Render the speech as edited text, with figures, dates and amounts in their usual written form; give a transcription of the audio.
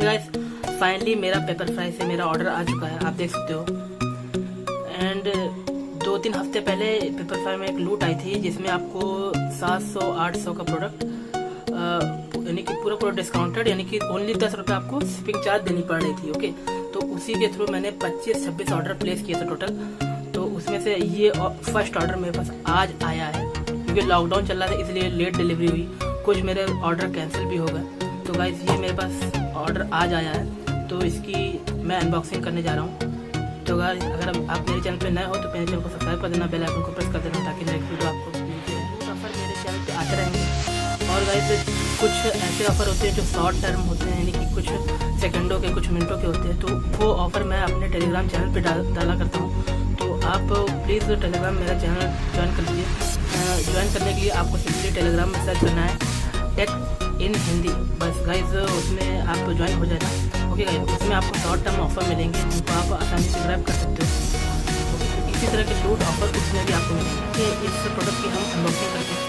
And guys finally मेरा पेपरफ्राई से मेरा ऑर्डर आ चुका है, आप देख सकते हो। एंड 2-3 हफ्ते पहले पेपरफ्राई में एक लूट आई थी जिसमें आपको 700-800 का प्रोडक्ट यानी कि पूरा डिस्काउंटेड, यानी कि ओनली 10 रुपये आपको शिपिंग चार्ज देनी पड़ रही थी। ओके, तो उसी के थ्रू मैंने 25-26 ऑर्डर प्लेस किए थे टोटल। तो उसमें से ये फर्स्ट ऑर्डर मेरे पास आज आया है, क्योंकि लॉकडाउन चल रहा था इसलिए लेट डिलीवरी हुई, कुछ मेरे ऑर्डर कैंसिल भी हो गए। तो गाइस ये मेरे पास ऑर्डर आज आया है, तो इसकी मैं अनबॉक्सिंग करने जा रहा हूँ। तो गाइस अगर आप मेरे चैनल पे नए हो तो मेरे चैनल को सब्सक्राइब कर देना, बेल आइकन को प्रेस कर देना ताकि नेक्स्ट वीडियो आपको मिलती रहे। ऑफर मेरे चैनल पे आते रहेंगे। और गाइस कुछ ऐसे ऑफर होते हैं जो शॉर्ट टर्म होते हैं, यानी कि कुछ सेकंडों के, कुछ मिनटों के होते हैं। तो वो ऑफर मैं अपने टेलीग्राम चैनल पे डाला करता हूँ। तो आप प्लीज़ टेलीग्राम मेरा चैनल ज्वाइन कर लीजिए। ज्वाइन करने के लिए आपको सिंपली टेलीग्राम में सर्च करना है टेक इन हिंदी, बस गाइज उसमें आप ज्वाइन हो जाएगा। ओके गाइज, उसमें आपको शॉर्ट टर्म ऑफर मिलेंगे जिनको आप आसानी से ग्रैब कर सकते हो। इसी तरह के लूट ऑफर उसमें भी आपको मिलेंगे। इस प्रोडक्ट की हम अनबॉक्सिंग करते हैं।